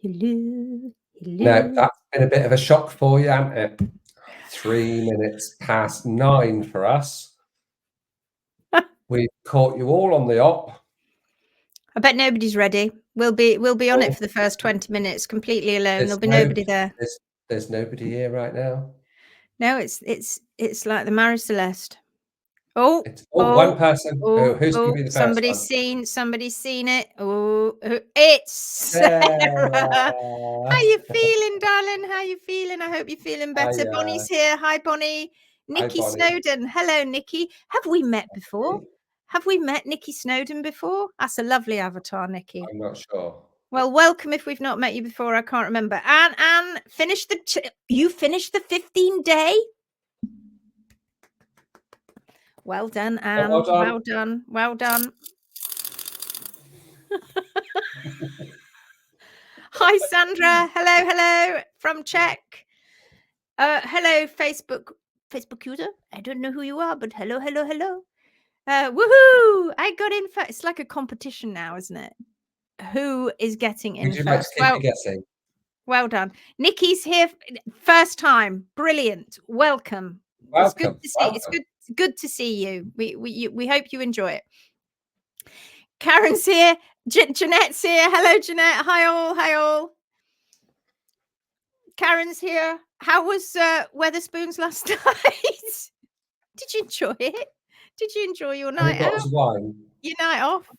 Hello. No, that's been a bit of a shock for you, hasn't it? 3 minutes past 9 for us. We've caught you all on the op. I bet nobody's ready. We'll be on it for the first 20 minutes, completely alone. There'll be nobody there. There's nobody here right now. No, it's like the Mary Celeste. Oh, one person. Who's going to be the first one? Somebody's seen it. Oh, it's Sarah. How you feeling, darling? How you feeling? I hope you're feeling better. Bonnie's here. Hi, Bonnie. Nikki Snowden. Hello, Nikki. Have we met before? Have we met Nikki Snowden before? That's a lovely avatar, Nikki. I'm not sure. Well, welcome if we've not met you before. I can't remember. Anne, you finished the 15-day? Well done, Anne. Well done. Well done. Hi, Sandra. Hello from Czech. Hello, Facebook user. I don't know who you are, but hello. Woohoo! I got in first. It's like a competition now, isn't it? Who is getting in first? Well done. Nikki's here first time. Brilliant. Welcome. It's good to see. It's good to see you. We hope you enjoy it. Karen's here. Jeanette's here. Hello, Jeanette. Hi all. Karen's here. How was Weatherspoons last night? Did you enjoy it? Did you enjoy your night out? Your night off?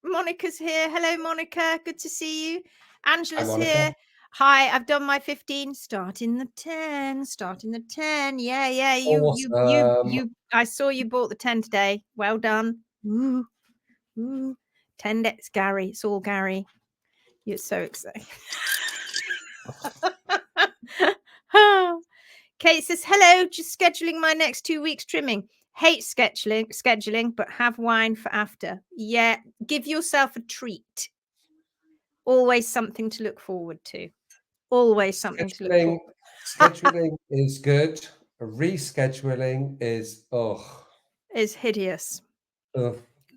Monica's here. Hello, Monica. Good to see you. Angela's here. Hi, I've done my 15. Starting the 10. Yeah. You. I saw you bought the 10 today. Well done. Ooh. 10 days, Gary. It's all Gary. You're so excited. Kate says, hello, just scheduling my next 2 weeks trimming. Hate scheduling, but have wine for after. Yeah, give yourself a treat. Always something to look forward to. Scheduling is good. Rescheduling is hideous.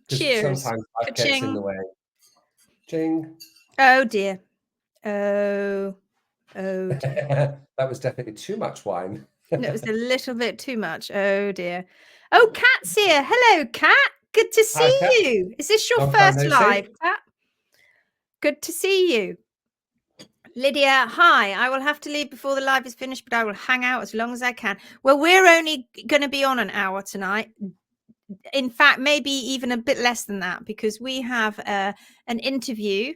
Cheers. Sometimes life gets in the way. Ching. Oh dear. Oh dear. That was definitely too much wine. It was a little bit too much. Oh dear. Oh, Kat's here. Hello, Kat. Good to see you. Is this your first live, Kat? Good to see you. Lydia, hi. I will have to leave before the live is finished, but I will hang out as long as I can. Well, we're only going to be on an hour tonight. In fact, maybe even a bit less than that, because we have an interview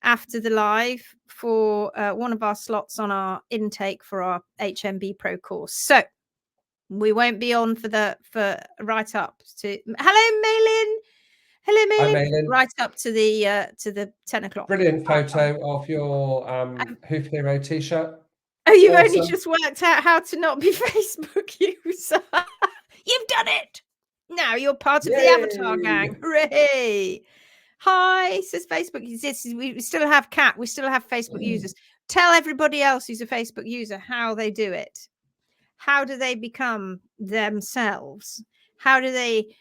after the live for one of our slots on our intake for our HMB Pro course. So we won't be on for right up to. Hello, Maylin. Hello, Maylin. Right up to the 10 o'clock. Brilliant photo of your Hoof Hero t-shirt. Oh, you've only just worked out how to not be Facebook user. You've done it. Now you're part of the avatar gang. Hooray! Hi, says Facebook. We still have Cat. We still have Facebook users. Tell everybody else who's a Facebook user how they do it. How do they become themselves? How do they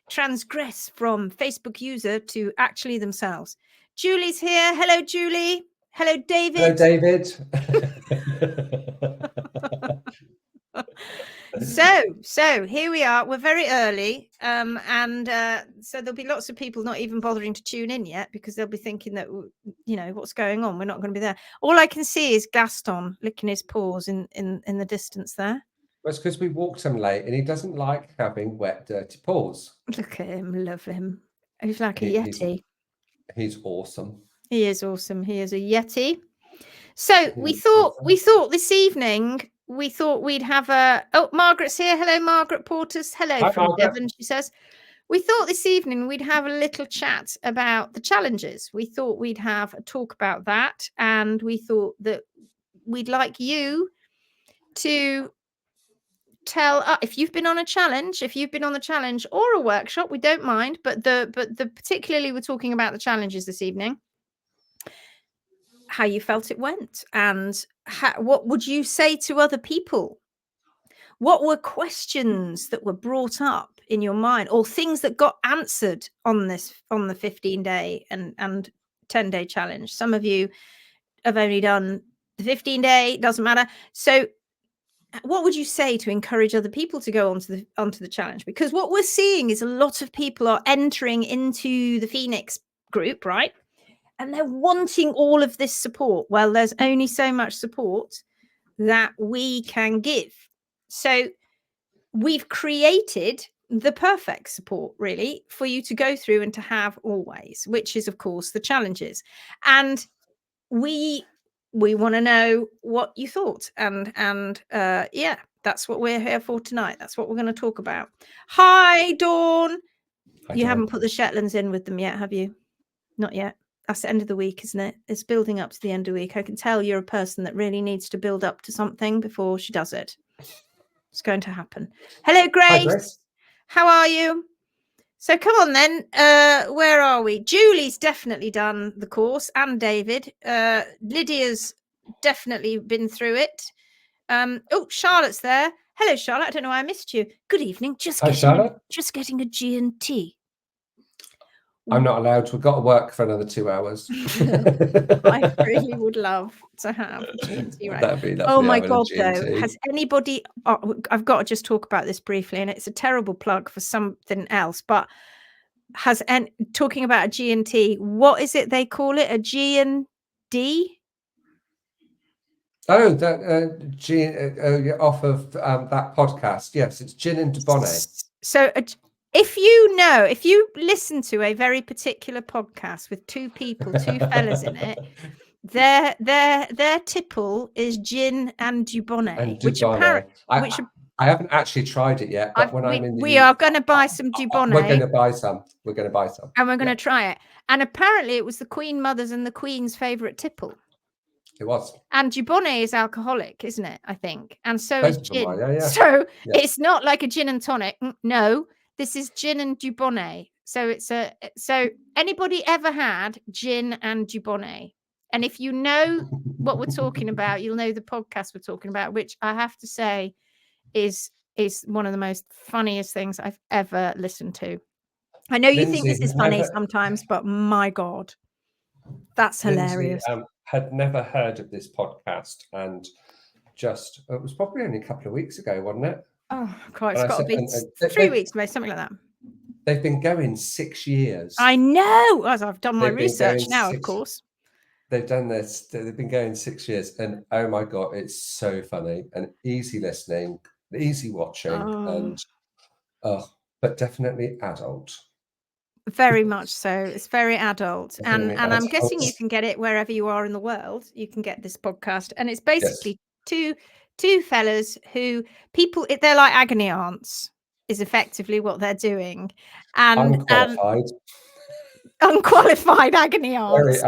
transgress from Facebook user to actually themselves? Julie's here. Hello, Julie. Hello, David. Hello, David. So here we are. We're very early, and so there'll be lots of people not even bothering to tune in yet, because they'll be thinking that, what's going on. We're not going to be there. All I can see is Gaston licking his paws in the distance there. Well, it's because we walked him late, and he doesn't like having wet, dirty paws. Look at him, love him. He's like a yeti. He's awesome. He is awesome. He is a yeti. So we thought this evening. We thought we'd have Margaret's here. Hello, Margaret Portis. Hello from Devon, she says. We thought this evening we'd have a little chat about the challenges. We thought we'd have a talk about that. And we thought that we'd like you to tell if you've been on a challenge, or a workshop, we don't mind. But particularly we're talking about the challenges this evening. How you felt it went, and what would you say to other people? What were questions that were brought up in your mind, or things that got answered on the 15-day, and 10-day challenge. Some of you have only done the 15-day, doesn't matter. So what would you say to encourage other people to go onto the challenge? Because what we're seeing is a lot of people are entering into the Phoenix group, right? And they're wanting all of this support. Well, there's only so much support that we can give. So we've created the perfect support, really, for you to go through and to have always, which is, of course, the challenges. And we want to know what you thought, and yeah, that's what we're here for tonight. That's what we're going to talk about. Hi, Dawn. Hi, you Dawn. Haven't put the Shetlands in with them yet, have you? Not yet. That's the end of the week, isn't it? It's building up to the end of the week. I can tell you're a person that really needs to build up to something before she does it. It's going to happen. Hello, Grace. Hi, Grace. How are you? So come on then. Where are we? Julie's definitely done the course, and David. Lydia's definitely been through it. Oh, Charlotte's there. Hello, Charlotte. I don't know why I missed you. Good evening. Hi, Charlotte. Just getting a G&T. I'm not allowed. We've got to work for another 2 hours. I really would love to have a G&T, right? That'd be lovely. Oh my God, though. Has anybody... Oh, I've got to just talk about this briefly, and it's a terrible plug for something else, but talking about a G&T, what is it they call it? A G&D? Oh, that off of that podcast. Yes, it's gin and dubonnet. So if you listen to a very particular podcast with two fellas in it, their tipple is gin and dubonnet, which I haven't actually tried it yet, but we are going to buy some dubonnet. We're going to buy some. And we're going to try it. And apparently it was the Queen Mother's and the Queen's favourite tipple. It was. And dubonnet is alcoholic, isn't it? I think. And so is gin. Yeah. So it's not like a gin and tonic. No, this is gin and dubonnet. So so anybody ever had gin and dubonnet? And if you know what we're talking about, you'll know the podcast we're talking about, which I have to say is one of the most funniest things I've ever listened to. I know you think this is funny sometimes, but my God, that's hilarious. Lindsay, had never heard of this podcast, and it was probably only a couple of weeks ago, wasn't it? Oh, God, it's got to be 3 weeks, maybe something like that. They've been going 6 years. I know, as I've done my research now, of course. They've done this. They've been going 6 years, and oh my God, it's so funny and easy listening, easy watching, but definitely adult. Very much so. It's very adult, and I'm guessing you can get it wherever you are in the world. You can get this podcast, and it's basically two fellas they're like agony aunts, is effectively what they're doing, and unqualified agony aunts.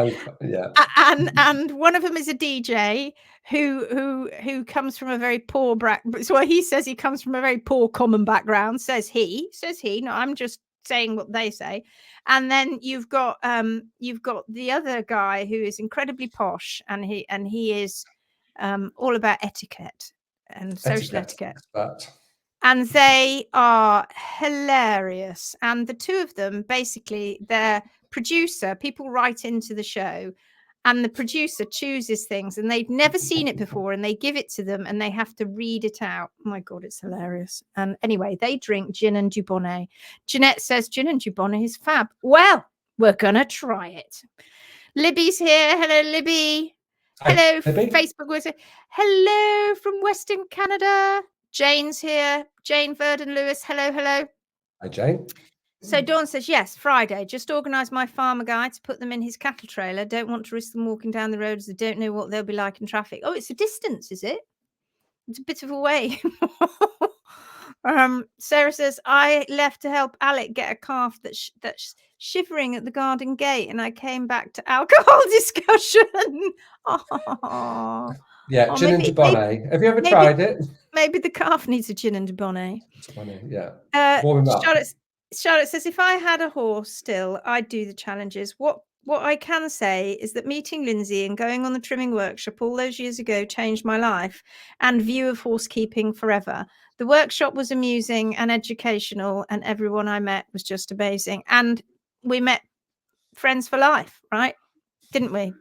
And one of them is a DJ who comes from a very poor so he says he comes from a very poor common background. Says he. No, I'm just saying what they say. And then you've got the other guy who is incredibly posh, and he is all about etiquette and social etiquette. And they are hilarious. And the two of them, basically, their producer, people write into the show, and the producer chooses things, and they've never seen it before, and they give it to them, and they have to read it out. Oh my God, it's hilarious. And anyway, they drink gin and dubonnet. Jeanette says gin and dubonnet is fab. Well, we're going to try it. Libby's here. Hello, Libby. Hello, Libby. Facebook was hello from Western Canada. Jane's here. Jane Verdon Lewis. Hello. Hi, Jane. So Dawn says, yes, Friday. Just organise my farmer guy to put them in his cattle trailer. Don't want to risk them walking down the roads. They don't know what they'll be like in traffic. Oh, it's a distance, is it? It's a bit of a way. Sarah says, I left to help Alec get a calf that's shivering at the garden gate, and I came back to alcohol discussion. Yeah, gin and dubonnet. Have you ever tried it? Maybe the calf needs a gin and dubonnet. Yeah. Warm him up. Charlotte says, if I had a horse still, I'd do the challenges. What I can say is that meeting Lindsay and going on the trimming workshop all those years ago changed my life and view of horsekeeping forever. The workshop was amusing and educational, and everyone I met was just amazing. And we met friends for life, right? Didn't we?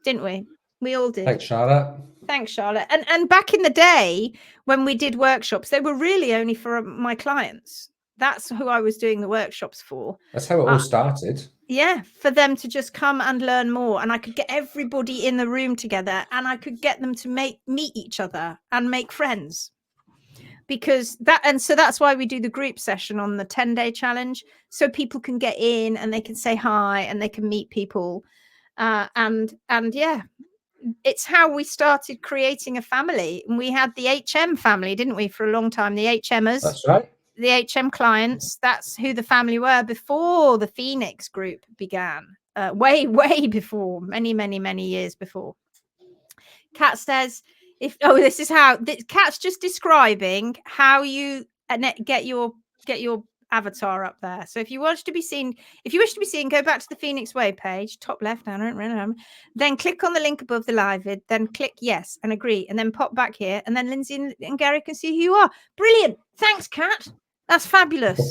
Didn't we? We all did. Thanks, Charlotte. Thanks, Charlotte. And back in the day when we did workshops, they were really only for my clients. That's who I was doing the workshops for. That's how it all started. Yeah, for them to just come and learn more. And I could get everybody in the room together and I could get them to meet each other and make friends. Because so that's why we do the group session on the 10-day challenge, so people can get in and they can say hi and they can meet people. And yeah, it's how we started creating a family. And we had the HM family, didn't we, for a long time? The HMers. That's right. The HM clients, that's who the family were before the Phoenix group began. Way before, many years before. Kat says, this is how Kat's just describing how you get your avatar up there. So if you wish to be seen, go back to the Phoenix Way page, top left, then click on the link above the live vid, then click yes and agree, and then pop back here, and then Lindsay and Gary can see who you are. Brilliant. Thanks, Kat. That's fabulous.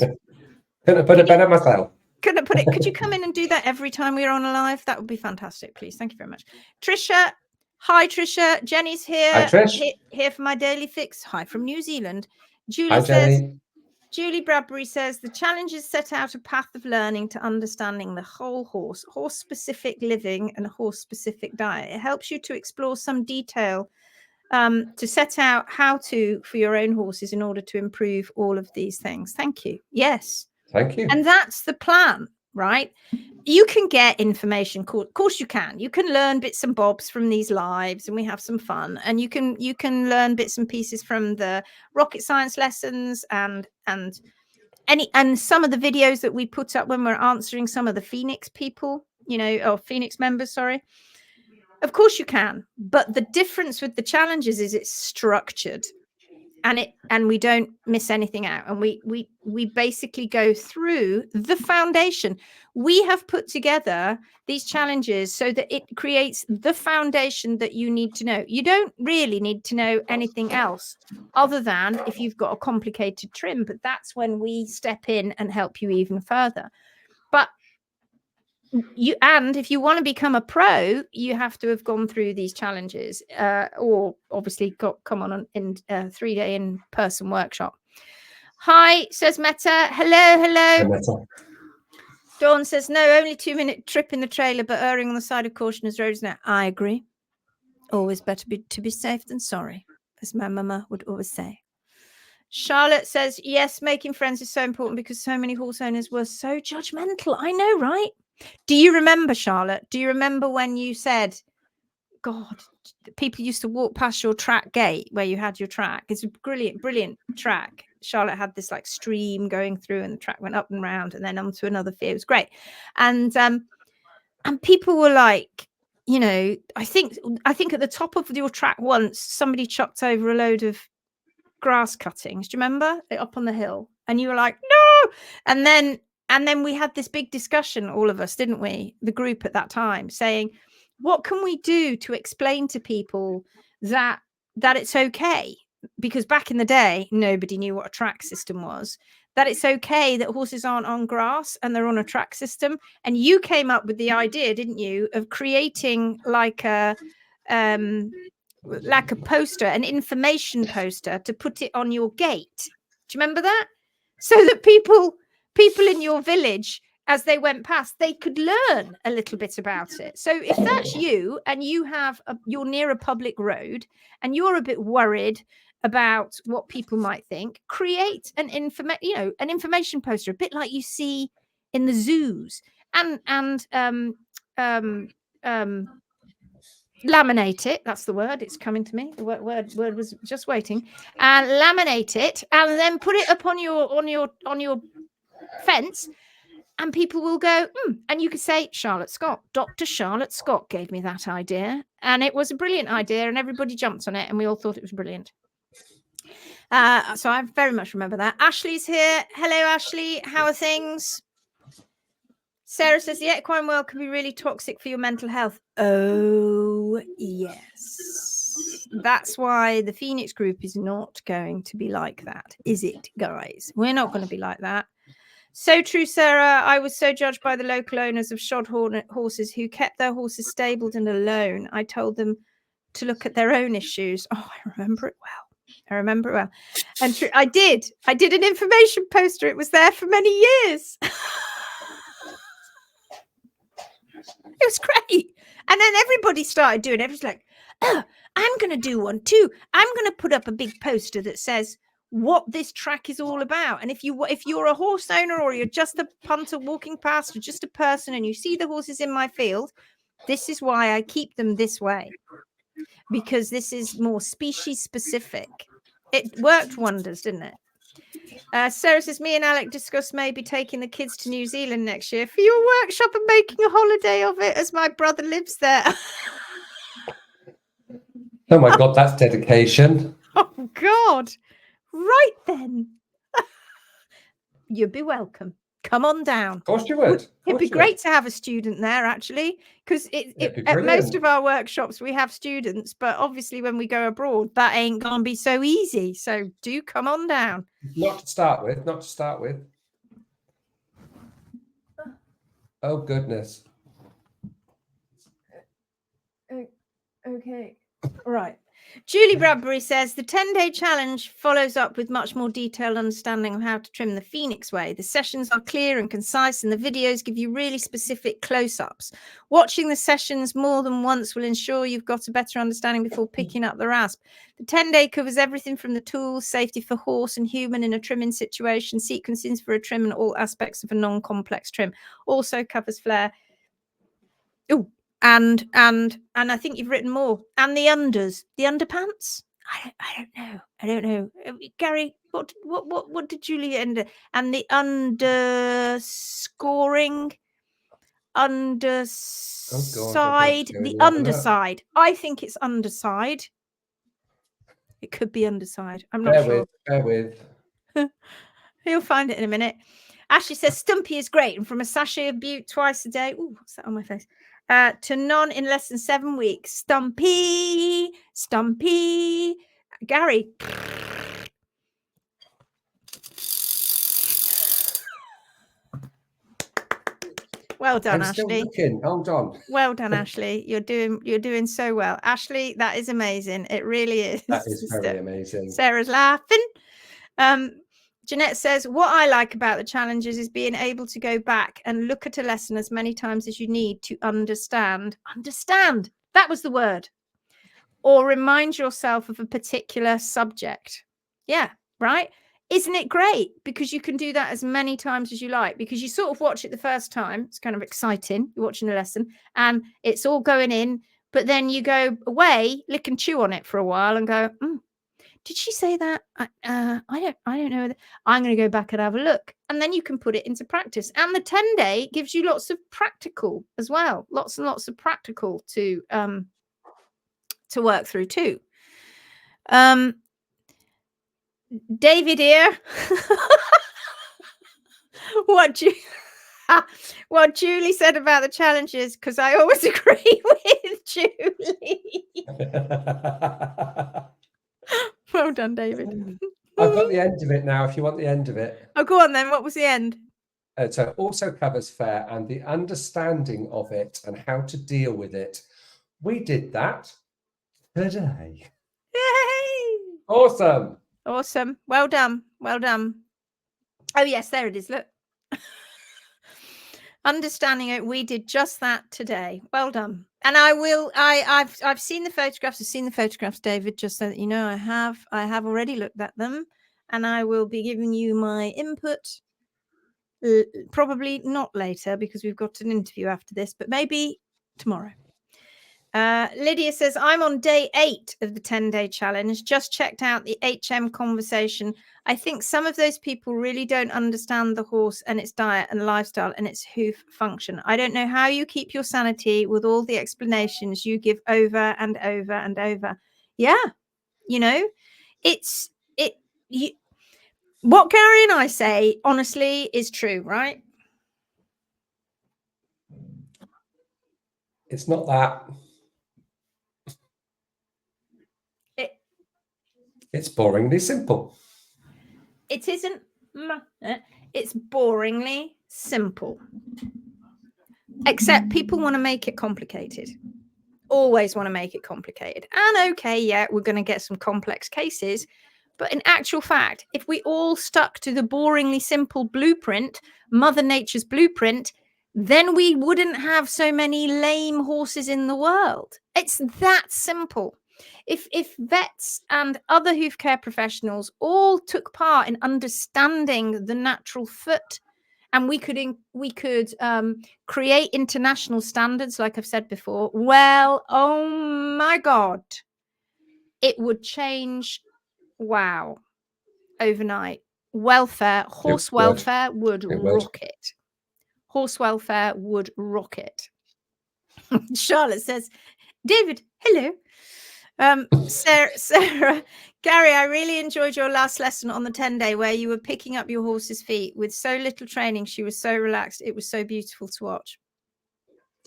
Couldn't have put it better myself. Couldn't have put it. Could you come in and do that every time we're on a live? That would be fantastic, please. Thank you very much. Trisha. Hi, Trisha. Jenny's here. Hi, Trish. Here for my daily fix. Hi from New Zealand. Julie Bradbury says, the challenges set out a path of learning to understanding the whole horse-specific living and horse-specific diet. It helps you to explore some detail to set out how to for your own horses in order to improve all of these things. Thank you. Yes. Thank you. And that's the plan, right? You can get information. Of course you can. You can learn bits and bobs from these lives, and we have some fun. And you can learn bits and pieces from the rocket science lessons and some of the videos that we put up when we're answering some of the Phoenix people, or Phoenix members, sorry. Of course you can, but the difference with the challenges is it's structured, and we don't miss anything out. And we basically go through the foundation. We have put together these challenges so that it creates the foundation that you need to know. You don't really need to know anything else other than if you've got a complicated trim, but that's when we step in and help you even further. But if you want to become a pro, you have to have gone through these challenges, or obviously come on a 3-day in-person workshop. Hi, says Meta. Hello. Meta. Dawn says, no, only 2-minute trip in the trailer, but erring on the side of caution as roads now. I agree. Always better to be safe than sorry, as my mama would always say. Charlotte says, yes, making friends is so important because so many horse owners were so judgmental. I know, right? Do you remember, Charlotte? Do you remember when you said, God, people used to walk past your track gate where you had your track? It's a brilliant track. Charlotte had this like stream going through, and the track went up and round and then onto another field. It was great. And people were like, I think at the top of your track once, somebody chucked over a load of grass cuttings. Do you remember? Up on the hill. And you were like, no. And then we had this big discussion, all of us, didn't we? The group at that time, saying, what can we do to explain to people that it's okay? Because back in the day, nobody knew what a track system was, that it's okay that horses aren't on grass and they're on a track system. And you came up with the idea, didn't you, of creating like a poster, an information poster, to put it on your gate. Do you remember that? So that people in your village, as they went past, they could learn a little bit about it. So if that's you and you're near a public road and you're a bit worried about what people might think, create an information poster, a bit like you see in the zoos, and laminate it. That's the word. It's coming to me. The word was just waiting. And laminate it, and then put it up on your fence, and people will go, and you could say, Charlotte Scott, Dr. Charlotte Scott gave me that idea, and it was a brilliant idea, and everybody jumped on it, and we all thought it was brilliant. So I very much remember that. Ashley's here. Hello, Ashley. How are things? Sarah says the equine world can be really toxic for your mental health. Oh, yes. That's why the Phoenix group is not going to be like that, is it, guys? We're not going to be like that. So true, Sarah. I was so judged by the local owners of shod horses who kept their horses stabled and alone. I told them to look at their own issues. Oh, I remember it well. I remember it well. And I did an information poster. It was there for many years. It was great. And then everybody started doing it. It was like, oh, I'm going to do one too. I'm going to put up a big poster that says what this track is all about. And if you're a horse owner, or you're just a punter walking past, or just a person, and you see the horses in my field, this is why I keep them this way, because this is more species specific. It worked wonders, didn't it? Sarah says, me and Alec discussed maybe taking the kids to New Zealand next year for your workshop and making a holiday of it, as my brother lives there. Oh my God, that's dedication. Oh God. Right then. You'd be welcome. Come on down. Of course you would. It'd be great to have a student there, actually, because at most of our workshops we have students, but obviously when we go abroad, that ain't gonna be so easy. So do come on down. Not to start with. Oh goodness. Okay. Right. Julie Bradbury says the 10-day challenge follows up with much more detailed understanding of how to trim the Phoenix way. The sessions are clear and concise, and the videos give you really specific close-ups. Watching the sessions more than once will ensure you've got a better understanding before picking up the RASP. The 10-day covers everything from the tools, safety for horse and human in a trimming situation, sequencing for a trim, and all aspects of a non-complex trim. Also covers flare. Oh. And I think you've written more. And the underpants. I don't know. Gary, what did Julie end? And the underscoring, underside, the underside. I think it's underside. It could be underside. I'm not sure. Bear with. You'll find it in a minute. Ashley says Stumpy is great, and from a sachet of Butte twice a day. Oh, what's that on my face? To none in less than 7 weeks. Stumpy. Gary. Well done, Ashley. Hold on. Well done, Ashley. You're doing so well. Ashley, that is amazing. It really is. That is very amazing. Sarah's laughing. Jeanette says, what I like about the challenges is being able to go back and look at a lesson as many times as you need to understand. Understand. That was the word. Or remind yourself of a particular subject. Yeah, right? Isn't it great? Because you can do that as many times as you like, because you sort of watch it the first time. It's kind of exciting. You're watching a lesson and it's all going in, but then you go away, lick and chew on it for a while and go, did she say that? I don't know. I'm going to go back and have a look. And then you can put it into practice. And the 10-day gives you lots of practical as well. Lots and lots of practical to work through too. David here. What Julie said about the challenges, because I always agree with Julie. Well done, David. I've got the end of it now, if you want the end of it. Oh, go on then. What was the end? So it also covers fair and the understanding of it and how to deal with it. We did that today. Yay! Awesome. Awesome. Well done. Well done. Oh, yes, there it is. Look. Understanding it. We did just that today. Well done. And I've seen the photographs. I've seen the photographs, David, just so that you know I have already looked at them, and I will be giving you my input probably not later because we've got an interview after this, but maybe tomorrow. Lydia says, I'm on day 8 of the 10-day challenge. Just checked out the HM conversation. I think some of those people really don't understand the horse and its diet and lifestyle and its hoof function. I don't know how you keep your sanity with all the explanations you give over and over and over. Yeah, you know, what Gary and I say, honestly, is true, right? It's not that. It's boringly simple. It isn't. It's boringly simple. Except people want to make it complicated. Always want to make it complicated. And okay, yeah, we're going to get some complex cases. But in actual fact, if we all stuck to the boringly simple blueprint, Mother Nature's blueprint, then we wouldn't have so many lame horses in the world. It's that simple. If vets and other hoof care professionals all took part in understanding the natural foot, and we could create international standards, like I've said before, well, oh my God, it would change, wow, overnight. Welfare, horse welfare would rocket. Horse welfare would rocket. Charlotte says, David, hello. Sarah, Gary, I really enjoyed your last lesson on the 10-day where you were picking up your horse's feet with so little training. She was so relaxed. It was so beautiful to watch.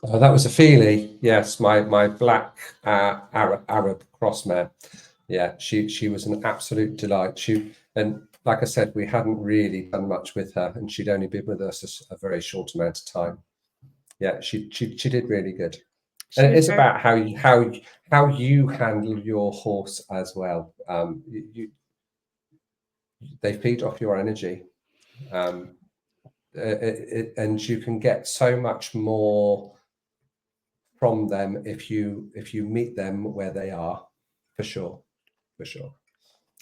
Oh, that was a feelie. Yes, my black Arab cross mare. Yeah, she was an absolute delight. And like I said, we hadn't really done much with her, and she'd only been with us a very short amount of time. Yeah, she did really good. And it is about how you handle your horse as well. They feed off your energy, and you can get so much more from them if you meet them where they are, for sure.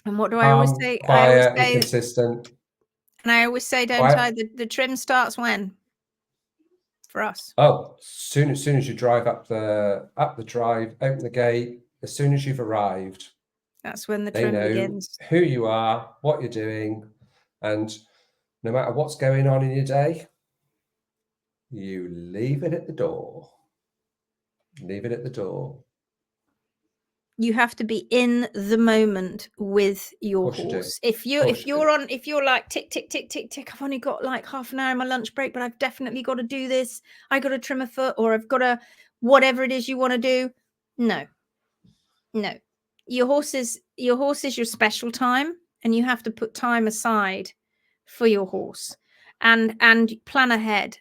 And what do I always say? Quiet and consistent. And I always say, don't I? The trim starts when? For us. Oh, soon as you drive up the drive, open the gate. As soon as you've arrived, that's when the trim begins. Who you are, what you're doing, and no matter what's going on in your day, you leave it at the door. Leave it at the door. You have to be in the moment with your horse. If you're like tick, tick, tick, tick, tick, I've only got like half an hour in my lunch break, but I've definitely got to do this. I got to trim a foot, or I've got to whatever it is you want to do. No. Your horse is your special time, and you have to put time aside for your horse and plan ahead.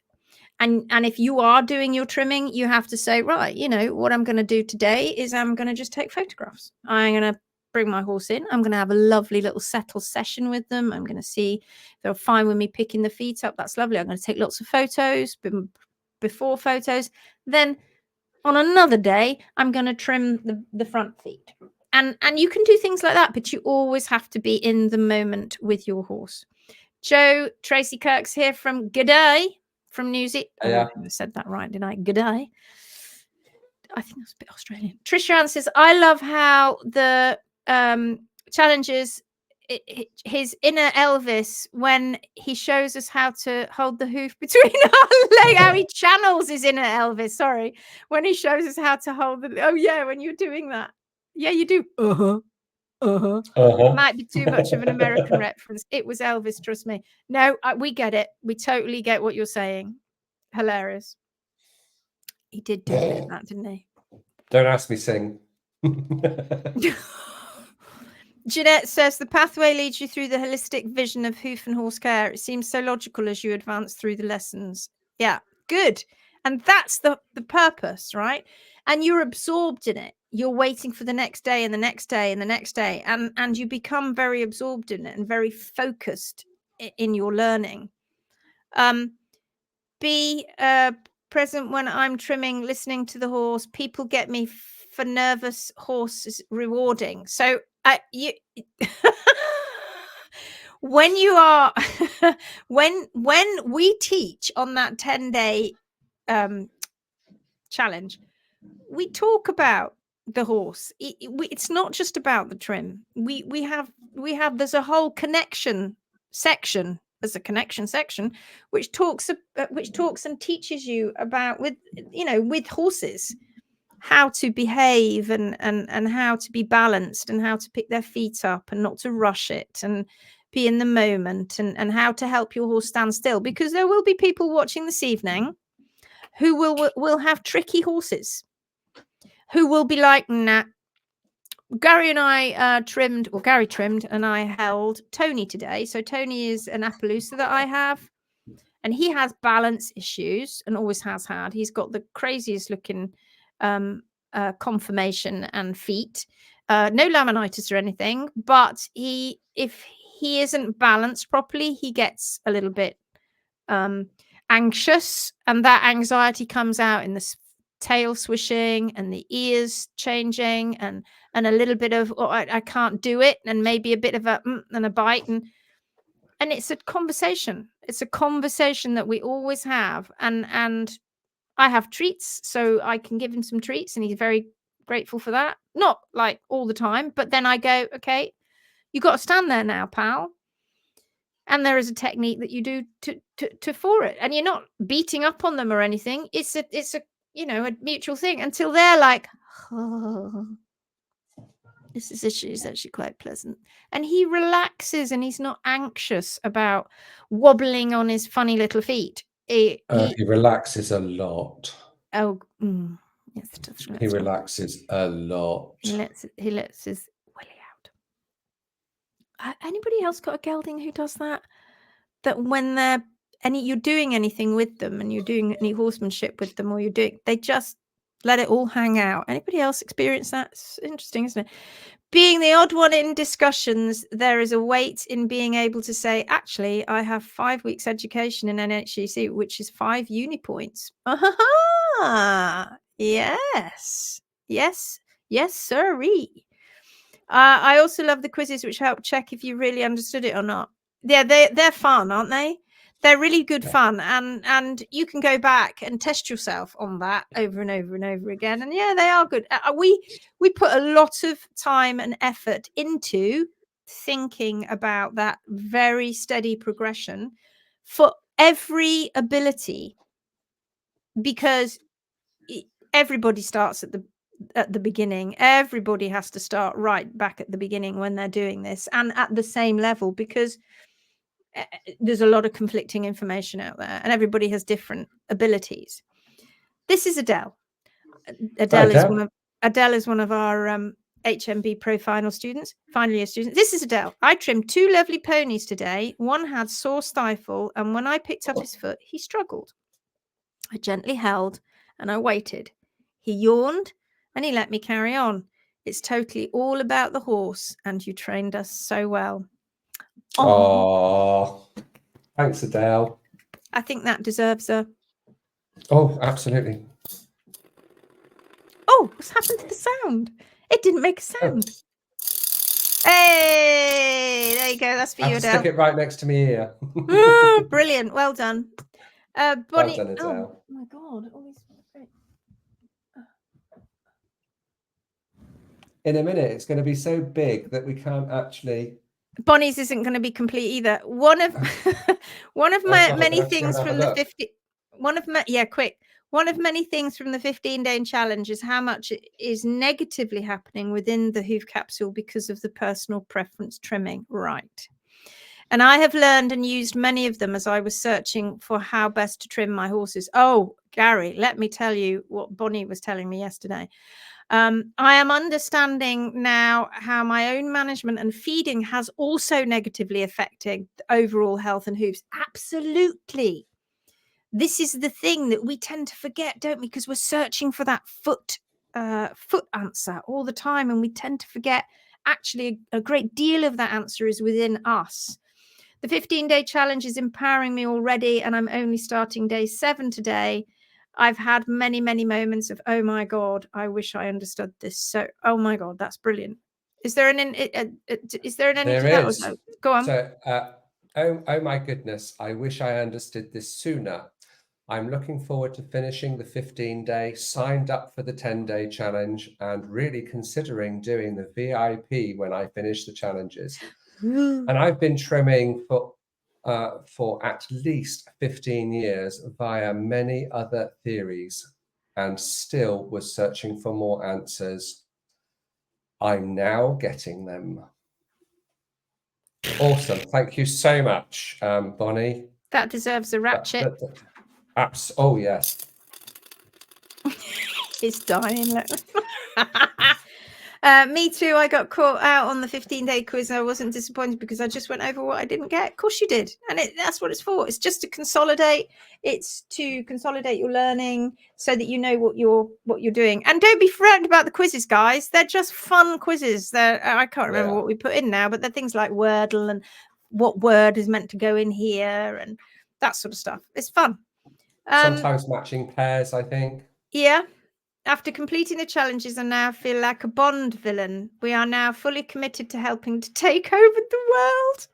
And if you are doing your trimming, you have to say, right, what I'm going to do today is I'm going to just take photographs. I'm going to bring my horse in. I'm going to have a lovely little settle session with them. I'm going to see if they're fine with me picking the feet up. That's lovely. I'm going to take lots of photos, before photos. Then on another day, I'm going to trim the front feet. And you can do things like that, but you always have to be in the moment with your horse. Tracy Kirk's here from G'day. From New Zealand. Yeah. I said that right, didn't I? G'day. I think that's a bit Australian. Trisha Ann says, I love how the challenges his inner Elvis when he shows us how to hold the hoof between our legs, how he channels his inner Elvis. Sorry. When he shows us how to hold the, oh yeah, when you're doing that. Yeah, you do. Might be too much of an American reference. It was Elvis, trust me. No, we get it. We totally get what you're saying. Hilarious. He did do a bit of that, didn't he? Don't ask me sing. Jeanette says the pathway leads you through the holistic vision of hoof and horse care. It seems so logical as you advance through the lessons. Yeah, good. And that's the purpose, right? And you're absorbed in it. You're waiting for the next day and the next day and the next day. And you become very absorbed in it and very focused in your learning. Be present when I'm trimming, listening to the horse. People get me for nervous horses rewarding. So when you are when we teach on that 10-day challenge, we talk about the horse. It's not just about the trim. We have there's a whole connection section. There's a connection section which talks and teaches you about with horses how to behave and how to be balanced and how to pick their feet up and not to rush it and be in the moment and how to help your horse stand still, because there will be people watching this evening who will have tricky horses, who will be like, nah, Gary and I trimmed, or Gary trimmed, and I held Tony today. So Tony is an Appaloosa that I have, and he has balance issues and always has had. He's got the craziest looking conformation and feet. No laminitis or anything, but if he isn't balanced properly, he gets a little bit anxious, and that anxiety comes out in the tail swishing and the ears changing and a little bit of, oh, I can't do it, and maybe a bit of a and a bite, and it's a conversation. It's a conversation that we always have, and I have treats, so I can give him some treats, and he's very grateful for that. Not like all the time, but then I go, okay, you got to stand there now, pal. And there is a technique that you do to for it, and you're not beating up on them or anything. It's a you know, a mutual thing until they're like, oh, this is actually quite pleasant, and he relaxes and he's not anxious about wobbling on his funny little feet. He relaxes a lot. Oh, yes, he relaxes a lot. He lets his willy out. Anybody else got a gelding who does that? That when you're doing anything with them, and you're doing any horsemanship with them, or they just let it all hang out. Anybody else experience that? It's interesting, isn't it? Being the odd one in discussions, there is a weight in being able to say, actually, I have 5 weeks education in NHGC, which is 5 uni points. Yes, sirree. I also love the quizzes, which help check if you really understood it or not. Yeah, they're fun, aren't they? They're really good fun, and you can go back and test yourself on that over and over and over again. And yeah, they are good. We put a lot of time and effort into thinking about that very steady progression for every ability, because everybody starts at the beginning. Everybody has to start right back at the beginning when they're doing this, and at the same level, because there's a lot of conflicting information out there, and everybody has different abilities. This is Adele. Adele is one of our HMB Pro final year students. This is Adele. I trimmed 2 lovely ponies today. One had sore stifle, and when I picked up his foot, he struggled. I gently held and I waited. He yawned and he let me carry on. It's totally all about the horse, and you trained us so well. Oh, thanks, Adele. I think that deserves a... Oh, absolutely. Oh, what's happened to the sound? It didn't make a sound. Oh. Hey, there you go. That's for you, Adele. Stick it right next to me here. Oh, brilliant. Well done. Bonnie. Well done, Adele. Oh my God. In a minute, it's going to be so big that we can't actually... Bonnie's isn't going to be complete either. One of my many things from the 50. One of many things from the 15-day challenge is how much is negatively happening within the hoof capsule because of the personal preference trimming. Right. And I have learned and used many of them as I was searching for how best to trim my horses. Oh, Gary, let me tell you what Bonnie was telling me yesterday. I am understanding now how my own management and feeding has also negatively affected the overall health and hoofs. Absolutely. This is the thing that we tend to forget, don't we? Because we're searching for that foot answer all the time, and we tend to forget actually a great deal of that answer is within us. The 15-day challenge is empowering me already, and I'm only starting day 7 today. I've had many, many moments of, oh my God, I wish I understood this. So, oh my God, that's brilliant. Is there an ending to that? Go on. So, oh my goodness, I wish I understood this sooner. I'm looking forward to finishing the 15-day, signed up for the 10-day challenge, and really considering doing the VIP when I finish the challenges. And I've been trimming for at least 15 years via many other theories, and still was searching for more answers. I'm now getting them. Awesome. Thank you so much, Bonnie. That deserves a ratchet. Oh, yes. He's dying. Me too. I got caught out on the 15-day quiz. I wasn't disappointed because I just went over what I didn't get. Of course you did. And that's what it's for. It's just to consolidate. It's to consolidate your learning so that you know what you're doing. And don't be frightened about the quizzes, guys. They're just fun quizzes. I can't remember what we put in now, but they're things like Wordle and what word is meant to go in here and that sort of stuff. It's fun. Sometimes matching pairs, I think. Yeah. After completing the challenges, I now feel like a Bond villain. We are now fully committed to helping to take over the world.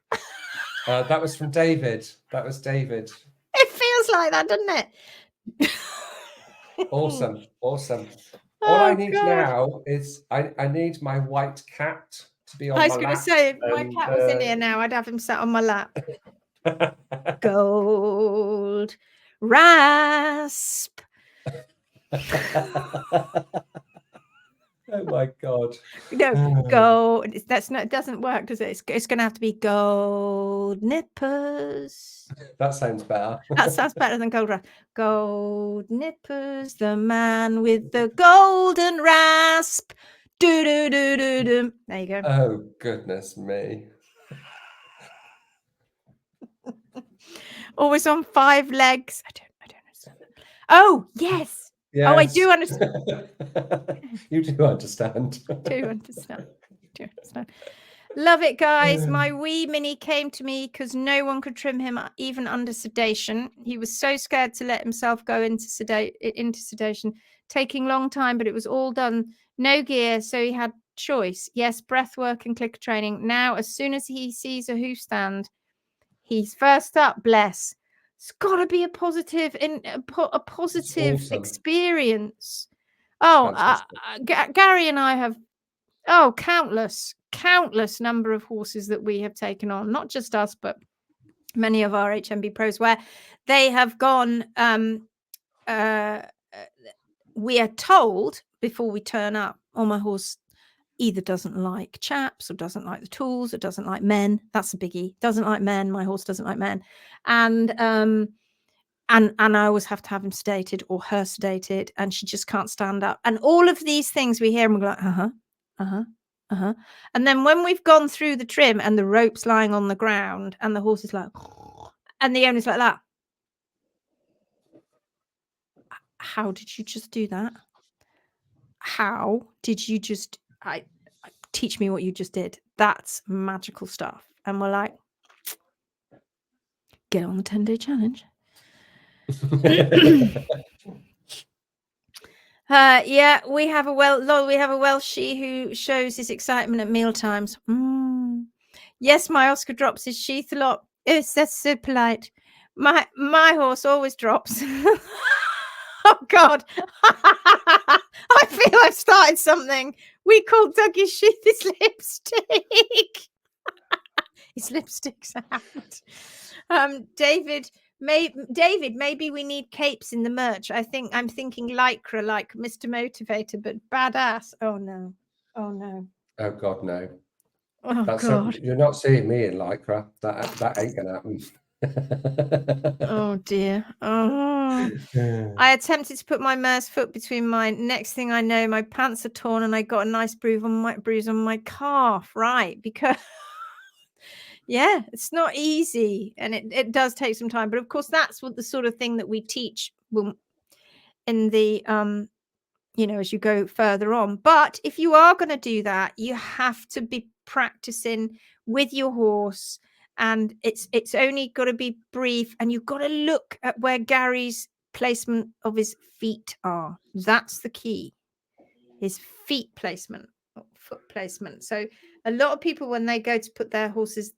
That was from David. That was David. It feels like that, doesn't it? Awesome. Awesome. Oh, all I need God. now is I need my white cat to be on my lap. I was going to say, if my cat was in here now, I'd have him sat on my lap. Gold RASP. Oh my God. No, gold. That's not, it doesn't work, does it? It's going to have to be gold nippers. That sounds better. That sounds better than gold RASP. Gold nippers, the man with the golden rasp. Do do do do do. There you go. Oh goodness me. Always on 5 legs. I don't understand. Oh, yes. Yes. Oh, I do understand. You do understand. Do understand. Love it, guys. My wee mini came to me because no one could trim him even under sedation. He was so scared to let himself go into sedation, taking long time, but it was all done. No gear, so he had choice. Yes, breath work and clicker training. Now, as soon as he sees a hoof stand, he's first up. Bless. It's got to be a positive positive awesome. experience. Oh, Gary and I have countless number of horses that we have taken on, not just us, but many of our HMB pros, where they have gone. We are told before we turn up, oh, my horse either doesn't like chaps or doesn't like the tools or doesn't like men. That's a biggie. Doesn't like men. My horse doesn't like men. And I always have to have him sedated or her sedated, and she just can't stand up. And all of these things we hear and we're like, and then when we've gone through the trim and the rope's lying on the ground and the horse is like, and the owner's like that. How did you just do that? How did you just teach me what you just did? That's magical stuff. And we're like, get on the 10-day challenge. Yeah, we have a Welshie who shows his excitement at meal times. Yes, my Oscar drops his sheath a lot. Yes, that's so polite. My horse always drops. Oh God. I feel I've started something. We call Dougie's sheath his lipstick. His lipstick's out. David, maybe we need capes in the merch. I'm thinking lycra, like Mr. Motivator, but badass. Oh no. Oh no. Oh God, no. Oh God. You're not seeing me in lycra. That ain't gonna happen. Oh dear. Oh. I attempted to put my mare's foot between mine. Next thing I know, my pants are torn and I got a nice bruise on my calf. Right, because yeah, it's not easy, and it does take some time. But of course, that's what the sort of thing that we teach in the as you go further on. But if you are going to do that, you have to be practicing with your horse, and it's only got to be brief, and you've got to look at where Gary's placement of his feet are. That's the key. His feet placement, foot placement. So a lot of people, when they go to put their horse's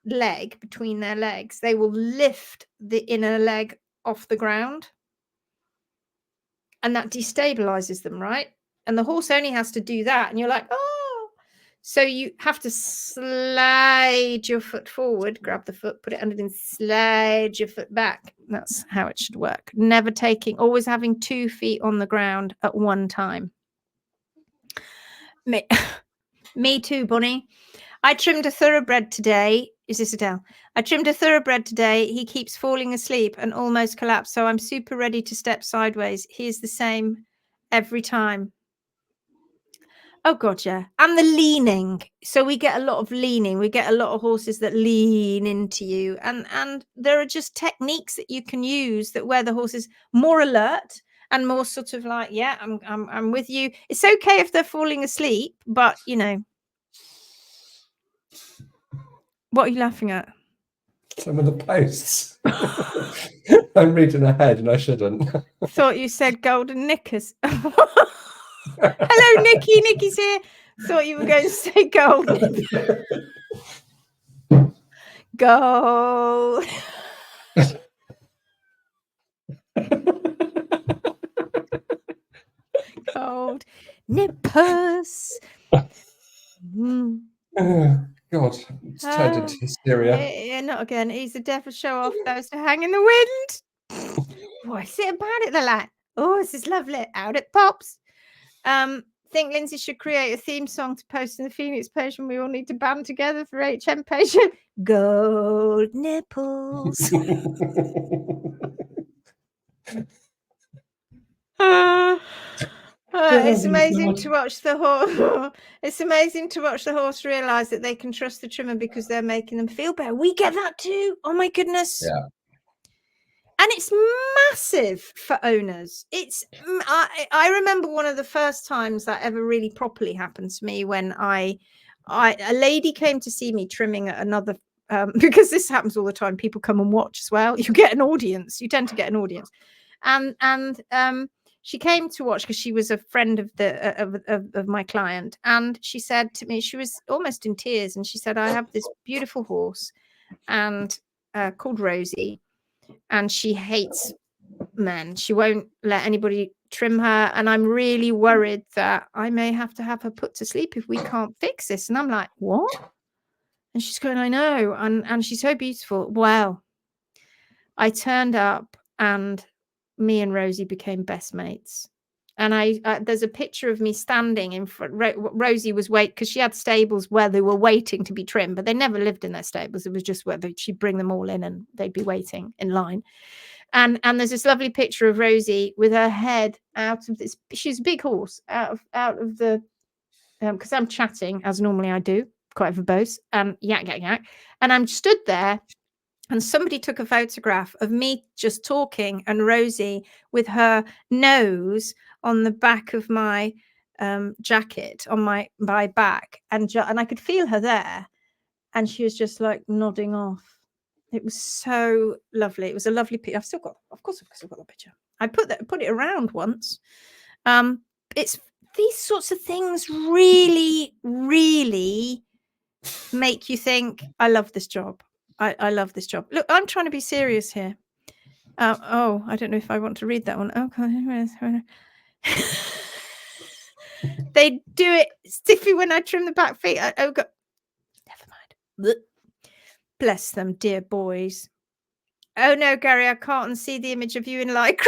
leg between their legs, they will lift the inner leg off the ground, and that destabilizes them, right? And the horse only has to do that, and you're like, oh. So you have to slide your foot forward, grab the foot, put it under, then slide your foot back. That's how it should work. Never always having 2 feet on the ground at one time. Me too, Bonnie. I trimmed a thoroughbred today. Is this Adele? I trimmed a thoroughbred today. He keeps falling asleep and almost collapsed. So I'm super ready to step sideways. He is the same every time. Oh God, yeah. And the leaning. So we get a lot of leaning. We get a lot of horses that lean into you. And there are just techniques that you can use that where the horse is more alert and more sort of like, yeah, I'm with you. It's okay if they're falling asleep, but you know. What are you laughing at? Some of the posts. I'm reading ahead and I shouldn't. Thought you said golden knickers. Hello, Nikki. Nikki's here. Thought you were going to say gold. Gold. Gold nippers. Mm. God, it's turned into hysteria. Yeah, not again. He's the devil show off those to hang in the wind. What's it about it? They're like, oh, this is lovely. Out it pops. Think Lindsay should create a theme song to post in the Phoenix page when we all need to band together for HM page. Gold nipples. It's amazing to watch the horse. It's amazing to watch the horse realize that they can trust the trimmer because they're making them feel better. We get that too. Oh my goodness. Yeah. And it's massive for owners. It's I remember one of the first times that ever really properly happened to me when a lady came to see me trimming at another because this happens all the time. People come and watch as well. You get an audience. You tend to get an audience. And she came to watch because she was a friend of the of my client, and she said to me, she was almost in tears, and she said, I have this beautiful horse and called Rosie, and she hates men. She won't let anybody trim her, and I'm really worried that I may have to have her put to sleep if we can't fix this. And I'm like, what? And she's going, I know. And she's so beautiful. Well, I turned up and me and Rosie became best mates. And there's a picture of me standing in front. Rosie was because she had stables where they were waiting to be trimmed, but they never lived in their stables. It was just where she'd bring them all in and they'd be waiting in line. And there's this lovely picture of Rosie with her head out of this. She's a big horse out of the because I'm chatting as normally I do, quite verbose. Yak yak yak, and I'm stood there. And somebody took a photograph of me just talking and Rosie with her nose on the back of my jacket on my back. And I could feel her there. And she was just like nodding off. It was so lovely. It was a lovely picture. I've still got the picture. I put it around once. It's these sorts of things really, really make you think, I love this job. I love this job. Look, I'm trying to be serious here. Oh, I don't know if I want to read that one. Okay. They do it stiffy when I trim the back feet. Oh, God. Never mind. Bless them, dear boys. Oh, no, Gary, I can't see the image of you in Lycra.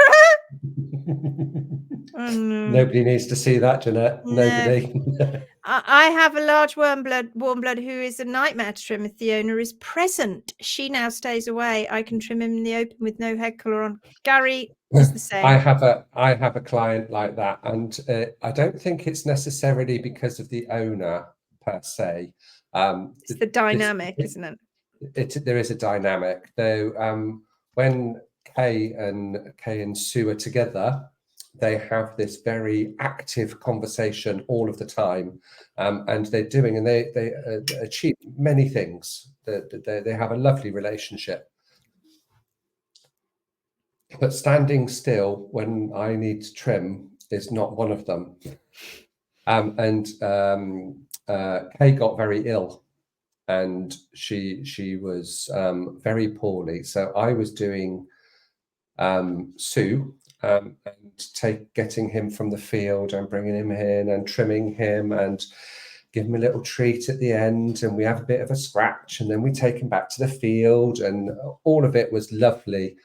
Oh, no. Nobody needs to see that, Jeanette. No. Nobody. I have a large warm blood who is a nightmare to trim if the owner is present. She now stays away. I can trim him in the open with no head collar on. Gary is the same. I have a client like that, and I don't think it's necessarily because of the owner per se. It's the dynamic, isn't it? There is a dynamic, though. When Kay and Sue are together, they have this very active conversation all of the time, and they achieve many things. They have a lovely relationship. But standing still when I need to trim is not one of them. Kay got very ill, and she was very poorly. So I was doing Sue. And getting him from the field and bringing him in and trimming him and give him a little treat at the end, and we have a bit of a scratch, and then we take him back to the field, and all of it was lovely.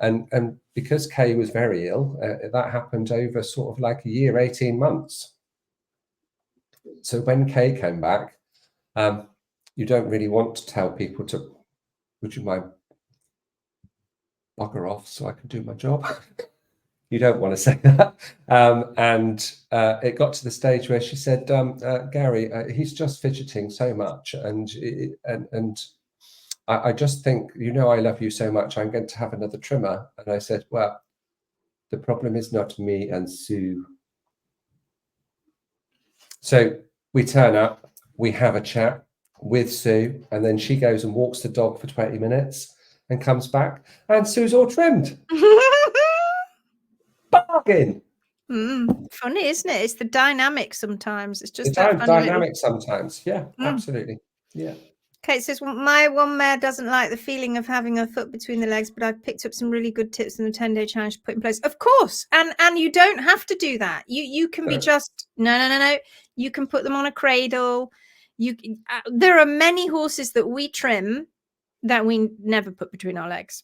And because Kay was very ill, that happened over sort of like a year, 18 months. So when Kay came back, you don't really want to tell people to, would you mind bugger off so I can do my job? You don't want to say that. And it got to the stage where she said, Gary, he's just fidgeting so much. And I just think, I love you so much. I'm going to have another trimmer. And I said, well, the problem is not me and Sue. So we turn up, we have a chat with Sue, and then she goes and walks the dog for 20 minutes and comes back, and Sue's all trimmed. Bargain. Funny, isn't it? It's the dynamic sometimes. It's just the that funny dynamic sometimes. Yeah, absolutely. Yeah. Okay, it says, my one mare doesn't like the feeling of having her foot between the legs, but I've picked up some really good tips in the 10-day challenge to put in place. Of course. And you don't have to do that. You can be just, no. You can put them on a cradle. There are many horses that we trim that we never put between our legs.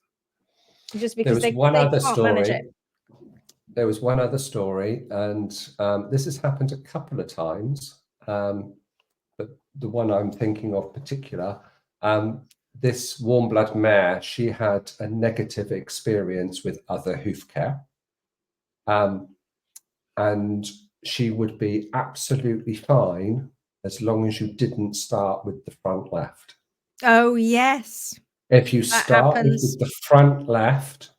Just because they can't manage it. There was one other story, and this has happened a couple of times. But the one I'm thinking of particular, this warm blood mare, she had a negative experience with other hoof care. And she would be absolutely fine as long as you didn't start with the front left. Oh, yes. If you start with the front left,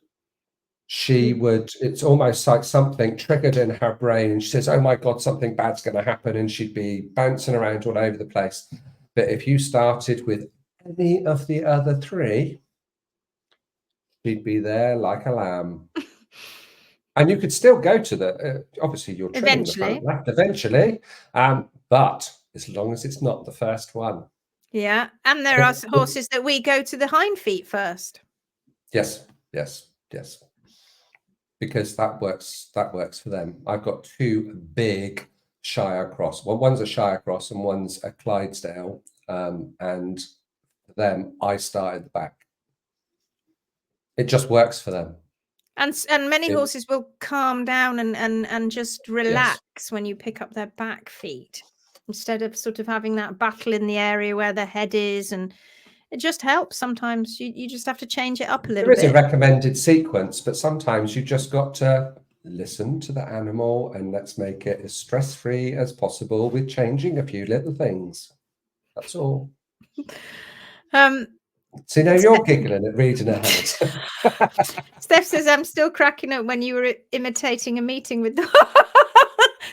she would, it's almost like something triggered in her brain, and she says, oh my God, something bad's going to happen, and she'd be bouncing around all over the place. But if you started with any of the other three, she'd be there like a lamb. And you could still go to the, obviously you're trimming the front left eventually, but as long as it's not the first one. Yeah, and there are horses that we go to the hind feet first. Yes. Because that works for them. I've got two big Shire cross. Well, one's a Shire cross and one's a Clydesdale. And for them, I start at the back. It just works for them. And many horses will calm down and just relax when you pick up their back feet, instead of sort of having that battle in the area where the head is. And it just helps. Sometimes you just have to change it up a little bit. There is a recommended sequence, but sometimes you just got to listen to the animal, and let's make it as stress-free as possible with changing a few little things. That's all. So now you're giggling at reading ahead. Steph says, I'm still cracking up when you were imitating a meeting with the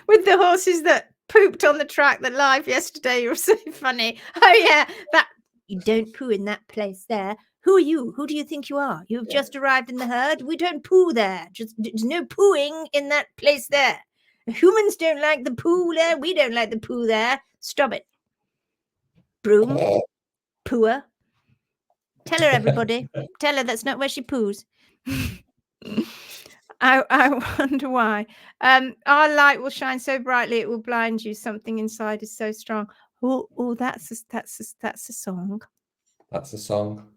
horses that pooped on the track that live yesterday. You were so funny. Oh yeah, that you don't poo in that place there. Who are you? Who do you think you are? You've just arrived in the herd. We don't poo there. There's no pooing in that place there. Humans don't like the poo there. We don't like the poo there. Stop it. Broom. Pooer. Tell her, everybody. Tell her that's not where she poos. I wonder why. Our light will shine so brightly it will blind you. Something inside is so strong. Oh, that's a song. That's a song.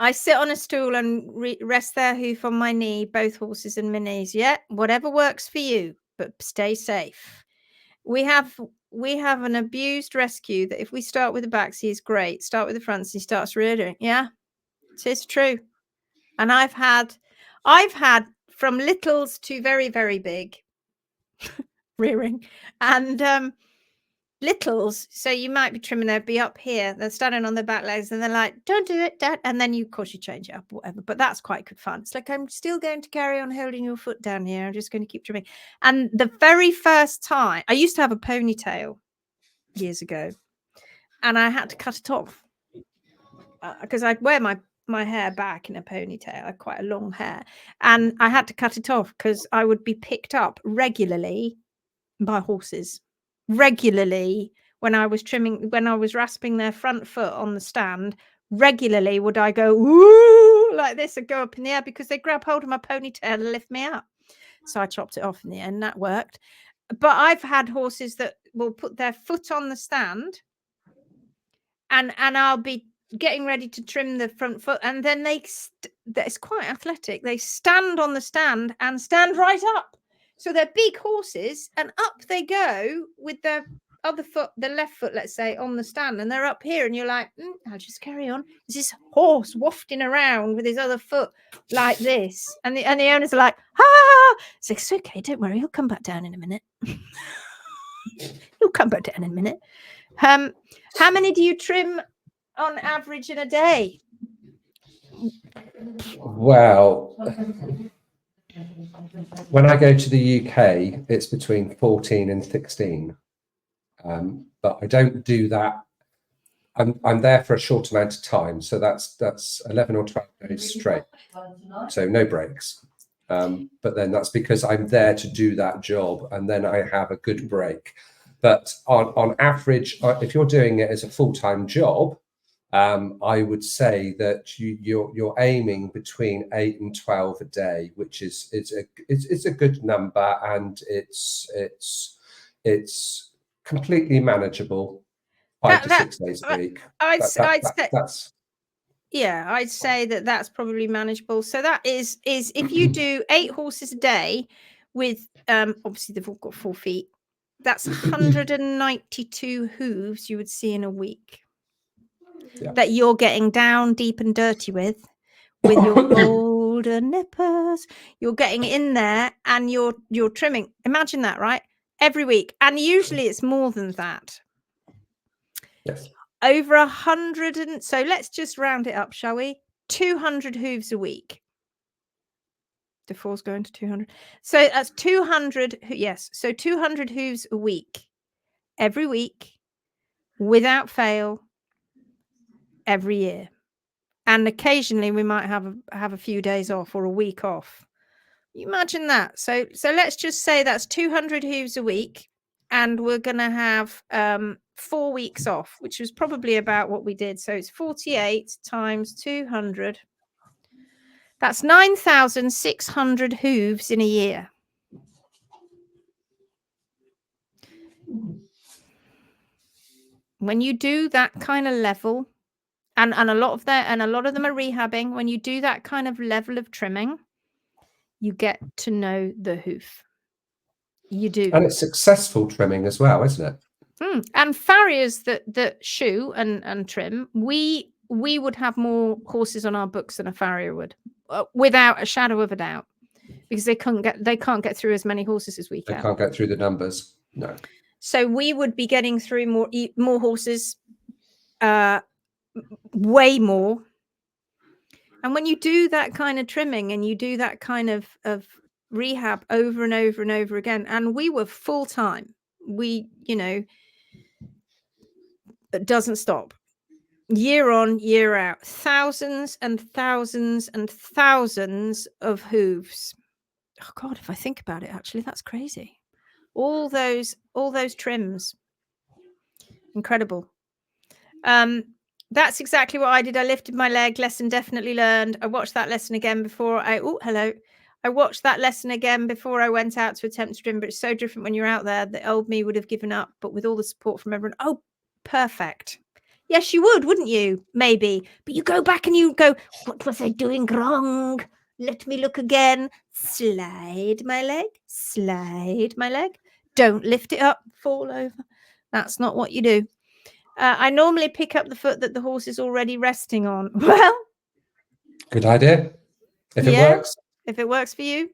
I sit on a stool and rest their hoof on my knee, both horses and minis. Yeah, whatever works for you, but stay safe. We have an abused rescue that if we start with the backs, he's great. Start with the fronts, he starts rearing. Yeah, it is true. And I've had from littles to very, very big rearing, and littles. So you might be trimming, they'll be up here, they're standing on their back legs, and they're like, don't do it, Dad. And then of course you change it up or whatever. But that's quite good fun. It's like, I'm still going to carry on holding your foot down here. I'm just going to keep trimming. And the very first time, I used to have a ponytail years ago, and I had to cut it off because I'd wear my hair back in a ponytail. I had quite a long hair, and I had to cut it off because I would be picked up regularly by horses. Regularly, when I was rasping their front foot on the stand, regularly would I go woo like this and go up in the air because they grab hold of my ponytail and lift me up. So I chopped it off in the end. That worked. But I've had horses that will put their foot on the stand, and I'll be getting ready to trim the front foot, and then it's quite athletic. They stand on the stand and stand right up. So they're big horses, and up they go with their other foot, the left foot, let's say, on the stand, and they're up here, and you're like, I'll just carry on. There's this horse wafting around with his other foot like this, and the owners are like, it's okay, don't worry, he'll come back down in a minute. He'll come back down in a minute. How many do you trim on average in a day? Well, when I go to the UK, it's between 14 and 16. But I don't do that. I'm there for a short amount of time, so that's 11 or 12 days straight, so no breaks. But then that's because I'm there to do that job, and then I have a good break. But on average, if you're doing it as a full-time job, I would say that you're aiming between 8 and 12 a day, which is it's a good number, and it's completely manageable. 5 to 6 days a week. I'd say that's probably manageable. So that is if you do 8 horses a day with obviously they've all got 4 feet, that's 192 hooves you would see in a week. Yeah. That you're getting down deep and dirty with your golden nippers. You're getting in there and you're trimming. Imagine that, right? Every week, and usually it's more than that. Yes. Over 100, so let's just round it up, shall we? 200 hooves a week. The 4's going to 200. So that's 200. Yes. So 200 hooves a week, every week, without fail, every year. And occasionally we might have a few days off or a week off. You imagine that. So let's just say that's 200 hooves a week, and we're going to have 4 weeks off, which was probably about what we did. So it's 48 times 200. That's 9,600 hooves in a year. When you do that kind of level, and a lot of them are rehabbing, when you do that kind of level of trimming, you get to know the hoof. You do. And it's successful trimming as well, isn't it? And farriers that shoe and trim, we would have more horses on our books than a farrier would, without a shadow of a doubt, because they can't get through as many horses as we can. They can't get through the numbers. No. So we would be getting through more horses, way more. And when you do that kind of trimming and you do that kind of rehab over and over and over again, and we were full time, it doesn't stop, year on, year out, thousands and thousands and thousands of hooves. Oh God, if I think about it, actually, that's crazy. All those trims, incredible. That's exactly what I did. I lifted my leg. Lesson definitely learned. I watched that lesson again before I watched that lesson again before I went out to attempt to trim, but it's so different when you're out there. The old me would have given up, but with all the support from everyone, oh, perfect. Yes, you would, wouldn't you? Maybe. But you go back and you go, what was I doing wrong? Let me look again. Slide my leg. Slide my leg. Don't lift it up. Fall over. That's not what you do. I normally pick up the foot that the horse is already resting on. Well, good idea. If it works. If it works for you.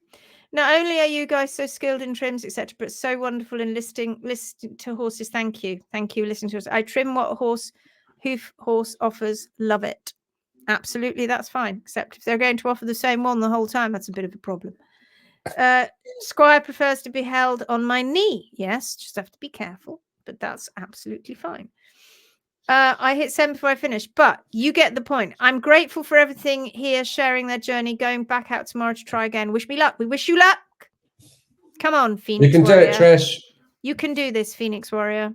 Not only are you guys so skilled in trims, etc., but so wonderful in listening to horses. Thank you. Thank you. Listening to us. I trim what hoof horse offers. Love it. Absolutely. That's fine. Except if they're going to offer the same one the whole time, that's a bit of a problem. Squire prefers to be held on my knee. Yes. Just have to be careful, but that's absolutely fine. I hit 7 before I finish, but you get the point. I'm grateful for everything here, sharing their journey, going back out tomorrow to try again. Wish me luck. We wish you luck. Come on, Phoenix Warrior. You can do it, Trish. You can do this, Phoenix Warrior.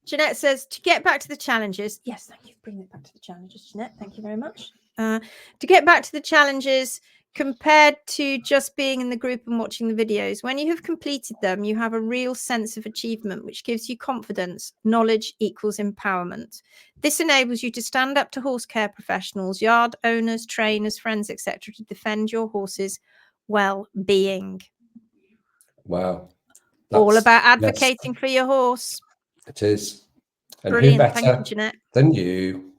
Jeanette says, to get back to the challenges. Yes, thank you for bringing it back to the challenges, Jeanette. Thank you very much. To get back to the challenges, compared to just being in the group and watching the videos, when you have completed them, you have a real sense of achievement, which gives you confidence. Knowledge equals empowerment. This enables you to stand up to horse care professionals, yard owners, trainers, friends, etc., to defend your horse's well-being. Wow. All about advocating for your horse. It is. And Brilliant. who Thank you, better Jeanette. than you?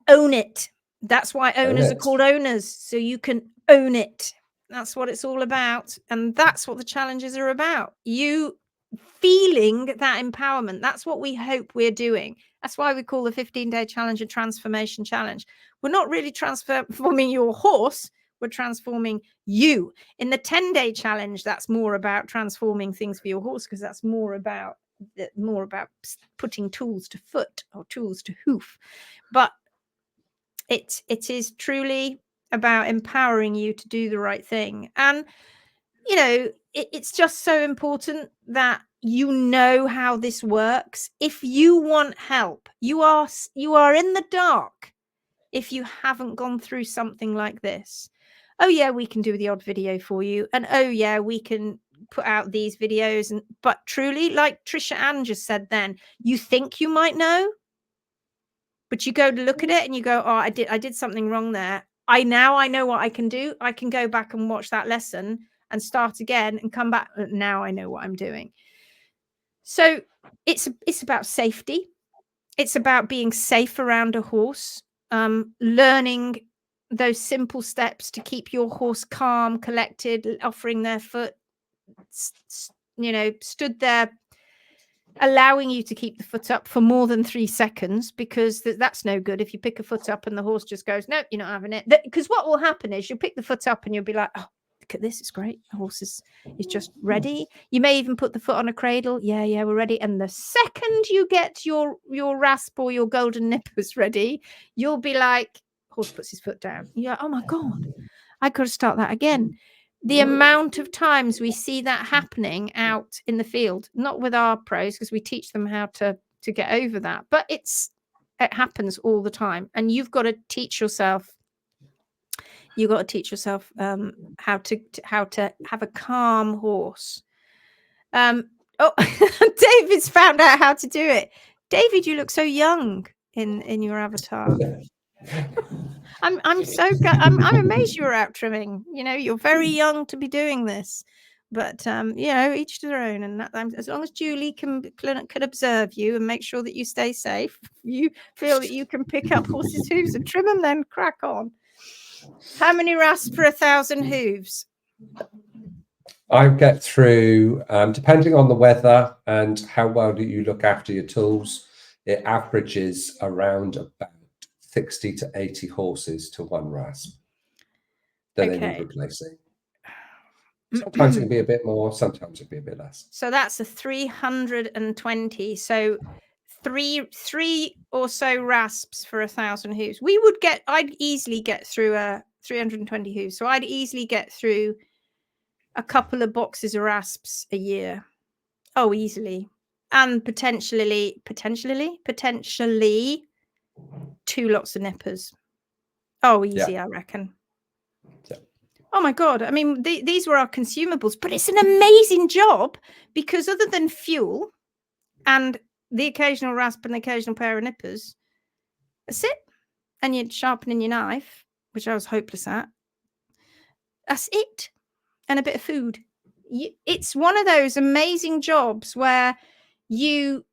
Own it. That's why owners are called owners. So you can own it. That's what it's all about. And that's what the challenges are about. You feeling that empowerment. That's what we hope we're doing. That's why we call the 15-day challenge a transformation challenge. We're not really transforming your horse. We're transforming you. In the 10-day challenge, that's more about transforming things for your horse, because that's more about putting tools to foot or tools to hoof. But it is truly about empowering you to do the right thing. And you know, it's just so important that you know how this works. If you want help, you are in the dark if you haven't gone through something like this. Oh yeah, we can do the odd video for you, and oh yeah, we can put out these videos. And but truly, like Trisha Ann just said, then you think you might know, but you go to look at it and you go, oh, I did something wrong there. I know what I can do. I can go back and watch that lesson and start again and come back. Now I know what I'm doing. So it's about safety. It's about being safe around a horse, learning those simple steps to keep your horse calm, collected, offering their foot, stood there, allowing you to keep the foot up for more than 3 seconds, because that's no good if you pick a foot up and the horse just goes, no, you're not having it. Because what will happen is you'll pick the foot up and you'll be like, oh, look at this, it's great. The horse is just ready. You may even put the foot on a cradle. Yeah, we're ready. And the second you get your RASP or your golden nippers ready, you'll be like, horse puts his foot down. You're like, oh my God, I got to start that again. The amount of times we see that happening out in the field, not with our pros, because we teach them how to get over that, but it happens all the time. And you've got to teach yourself. You've got to teach yourself how to have a calm horse. Oh, David's found out how to do it. David, you look so young in your avatar. I'm amazed you're out trimming. You're very young to be doing this, but each to their own. And as long as Julie can observe you and make sure that you stay safe, you feel that you can pick up horses' hooves and trim them, then crack on. How many rasps for 1,000 hooves? I get through, depending on the weather and how well do you look after your tools, it averages around about 60 to 80 horses to one rasp. Then they need replacing. Sometimes it can be a bit more, sometimes it'll be a bit less. So that's a 320. So three or so rasps for 1,000 hooves. I'd easily get through a 320 hooves. So I'd easily get through a couple of boxes of rasps a year. Oh, easily. And potentially 2 lots of nippers. Oh, easy, yeah. I reckon. Yeah. Oh my God. I mean, these were our consumables, but it's an amazing job, because other than fuel and the occasional rasp and the occasional pair of nippers, that's it. And you're sharpening your knife, which I was hopeless at. That's it. And a bit of food. It's one of those amazing jobs where you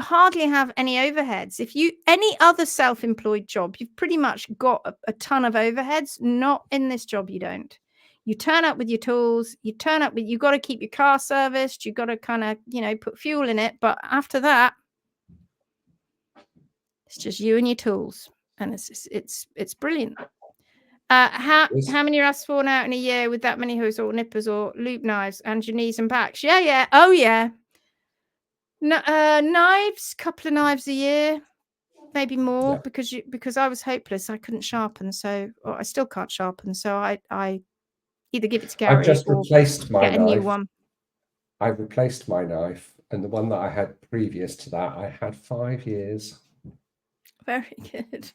hardly have any overheads. Any other self-employed job, you've pretty much got a ton of overheads. Not in this job, you don't. You turn up with your tools, you've got to keep your car serviced, you've got to kind of, put fuel in it. But after that, it's just you and your tools. And it's brilliant. How many rasps fallen out in a year with that many hooves or nippers or loop knives and your knees and backs? Yeah. Oh yeah. Knives, couple of knives a year, maybe more, because I was hopeless. I couldn't sharpen, or I still can't sharpen. So I either give it to Gary. I've just replaced my knife. A new one. I replaced my knife, and the one that I had previous to that, I had 5 years. Very good.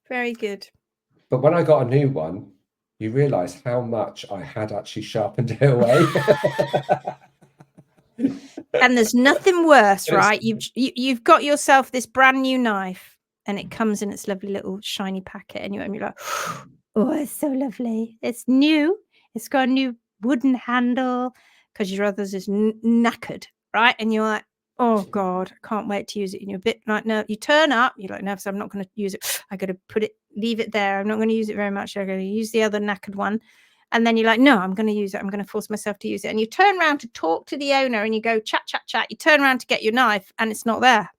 Very good. But when I got a new one, you realise how much I had actually sharpened it away. And there's nothing worse, right? You've got yourself this brand new knife, and it comes in its lovely little shiny packet, and you're like, oh, it's so lovely. It's new. It's got a new wooden handle. because your others is knackered, right? And you're like, oh God, I can't wait to use it. And you're a bit like, no, you turn up, you're like, no, so I'm not going to use it. I got to leave it there. I'm not going to use it very much. I'm going to use the other knackered one. And then you're like, no, I'm going to use it. I'm going to force myself to use it. And you turn around to talk to the owner and you go, chat, chat, chat. You turn around to get your knife and it's not there.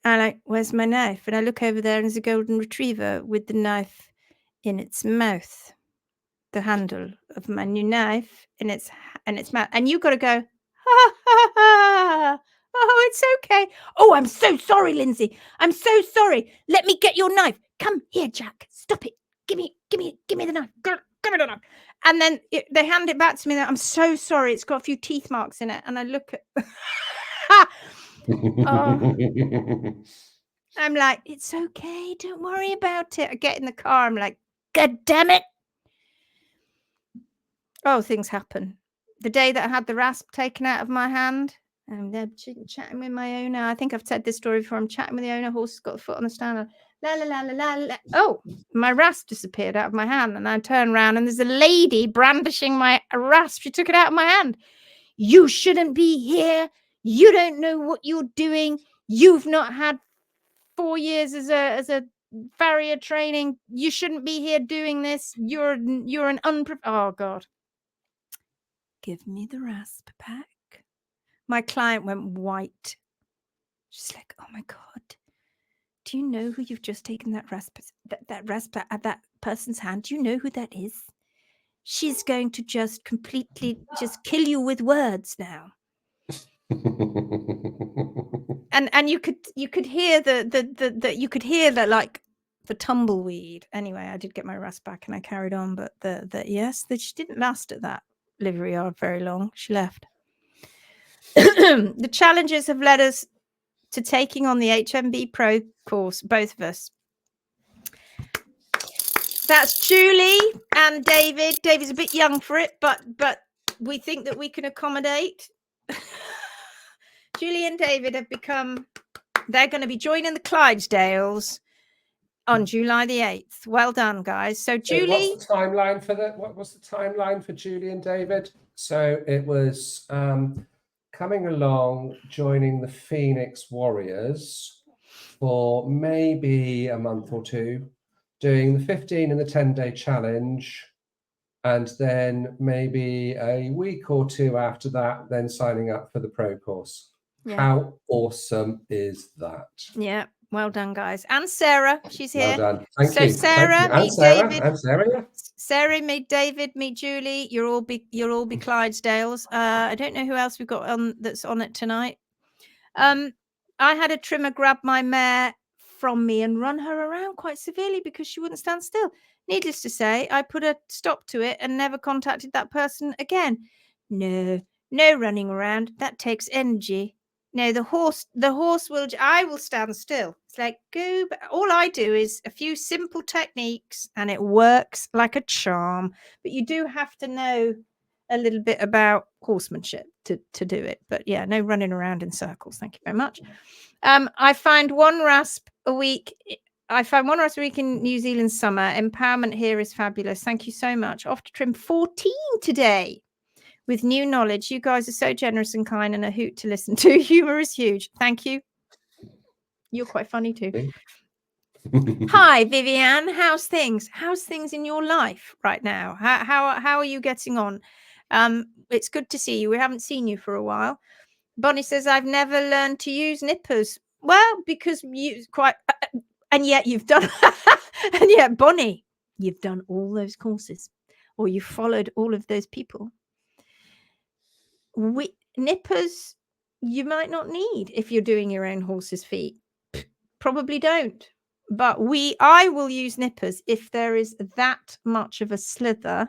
And I'm like, where's my knife? And I look over there and there's a golden retriever with the knife in its mouth, the handle of my new knife in its mouth. And you got to go, ha, ha, ha. Oh, it's okay. Oh, I'm so sorry, Lindsay. I'm so sorry. Let me get your knife. Come here, Jack. Stop it. Give me the knife. Give me the knife. And then they hand it back to me. I'm so sorry. It's got a few teeth marks in it. And I look at... oh. I'm like, it's okay. Don't worry about it. I get in the car. I'm like, God damn it. Oh, things happen. The day that I had the RASP taken out of my hand, I'm there chatting with my owner. I think I've said this story before. I'm chatting with the owner. Horse has got a foot on the stand. La, la, la, la, la, la. Oh, my RASP disappeared out of my hand. And I turn around and there's a lady brandishing my RASP. She took it out of my hand. You shouldn't be here. You don't know what you're doing. You've not had 4 years as a farrier training. You shouldn't be here doing this. You're an oh God. Give me the RASP pack. My client went white. She's like, oh my God. Do you know who you've just taken that RASP at that person's hand? Do you know who that is? She's going to just completely just kill you with words now. and you could hear the like the tumbleweed. Anyway, I did get my RASP back and I carried on, but she didn't last at that livery yard very long. She left. The challenges have led us to taking on the HMB Pro course, both of us. That's Julie and David. David's a bit young for it, but we think that we can accommodate. Julie and David have they're going to be joining the Clydesdales on July the 8th. Well done, guys. So Julie... What's the timeline for that? What was the timeline for Julie and David? So it was coming along, joining the Phoenix Warriors for maybe a month or two, doing the 15 and the 10-day challenge, and then maybe a week or two after that, then signing up for the pro course. Yeah. How awesome is that? Yeah. Well done, guys. And Sarah, she's here. Well done. Thank you. Sarah, meet David. And Sarah, yeah. Sarah, meet David, meet Julie. You'll all be Clydesdales. I don't know who else we've got on that's on it tonight. I had a trimmer grab my mare from me and run her around quite severely because she wouldn't stand still. Needless to say, I put a stop to it and never contacted that person again. No running around. That takes energy. No, the horse I will stand still. It's like, go. All I do is a few simple techniques and it works like a charm. But you do have to know a little bit about horsemanship to do it. But yeah, no running around in circles. Thank you very much. I find one RASP a week. I find one RASP a week in New Zealand summer. Empowerment here is fabulous. Thank you so much. Off to trim 14 today. With new knowledge. You guys are so generous and kind and a hoot to listen to. Humor is huge. Thank you. You're quite funny too. Hi, Vivian. How's things? How's things in your life right now? How are you getting on? It's good to see you. We haven't seen you for a while. Bonnie says, I've never learned to use nippers. Well, because you quite... and yet you've done... and yet, Bonnie, you've done all those courses. Or you followed all of those people. Nippers you might not need if you're doing your own horse's feet. Probably don't. But I will use nippers if there is that much of a slither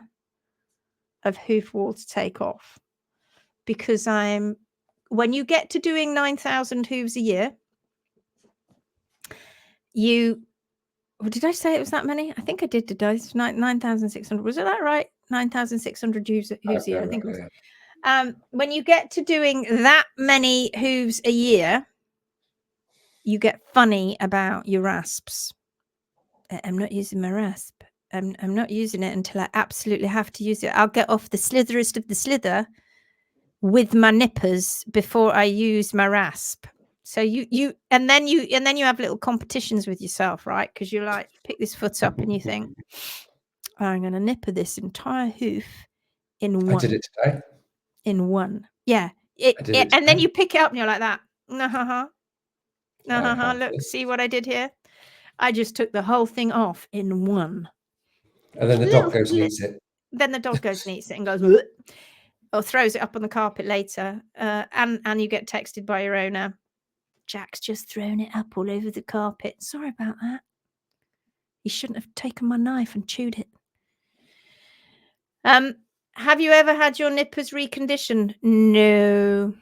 of hoof wall to take off. Because when you get to doing 9,000 hooves a year, did I say it was that many? I think I did today. 9,600. Was it that right? 9,600 hooves a year. I think it was. When you get to doing that many hooves a year, you get funny about your RASPs. I'm not using my RASP. I'm not using it until I absolutely have to use it. I'll get off the slitherest of the slither with my nippers before I use my RASP. So you then you have little competitions with yourself, right? Because you like pick this foot up and you think, I'm going to nipper this entire hoof in one. I did it today. In one, yeah. And then you pick it up and you're like that. Look, see what I did here? I just took the whole thing off in one. And then the dog goes and eats it. Then the dog goes and eats it and goes, or throws it up on the carpet later. And you get texted by your owner, Jack's just thrown it up all over the carpet. Sorry about that. You shouldn't have taken my knife and chewed it. Have you ever had your nippers reconditioned? No.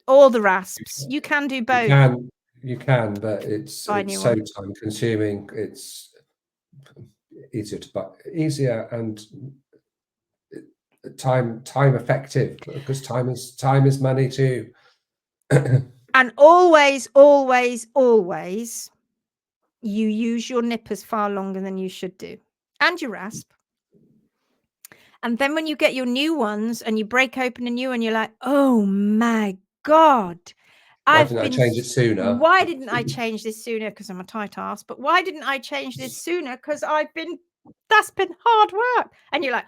All the RASPs. You can do both. You can, but it's so time consuming. It's easier and time effective, because time is money too. And always you use your nippers far longer than you should do, and your RASP. And then when you get your new ones and you break open a new one, you're like, oh my God. Why didn't I change it sooner? Why didn't I change this sooner? Because I'm a tight ass. But why didn't I change this sooner? Because that's been hard work. And you're like,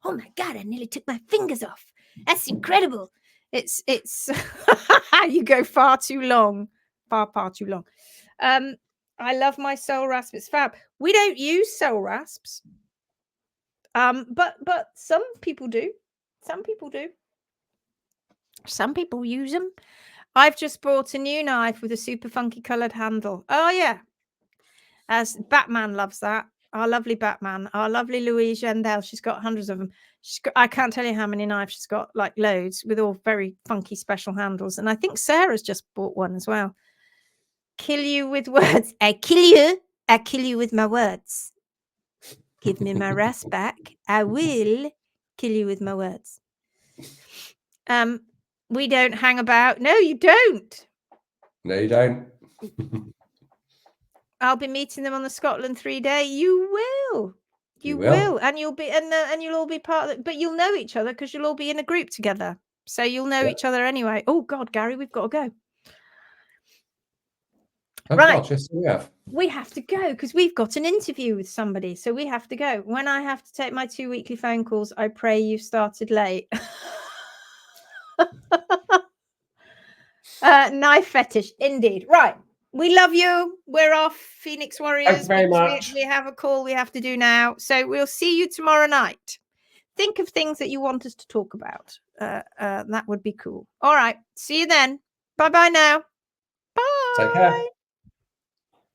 oh my God, I nearly took my fingers off. That's incredible. It's you go far too long. Far too long. I love my Soul RASP. It's fab. We don't use Soul RASPs. But some people do. Some people use them. I've just bought a new knife with a super funky coloured handle. Oh yeah, as Batman loves that. Our lovely Batman, our lovely Louise Gendel. She's got hundreds of them. I can't tell you how many knives she's got, like loads, with all very funky special handles. And I think Sarah's just bought one as well. Kill you with words. I kill you with my words. Give me my RASP back. I will kill you with my words. We don't hang about. No, you don't. No, you don't. I'll be meeting them on the Scotland 3-day. You will. You will. And you'll be and you'll all be part of it. But you'll know each other because you'll all be in a group together. So you'll know each other anyway. Oh God, Gary, we've got to go. Oh, right. God, yes, we have. We have to go because we've got an interview with somebody. So we have to go. When I have to take my 2 weekly phone calls, I pray you've started late. Knife fetish, indeed. Right. We love you. We're off, Phoenix Warriors. Thanks very much. We have a call we have to do now. So we'll see you tomorrow night. Think of things that you want us to talk about. That would be cool. All right. See you then. Bye-bye now. Bye. Take care.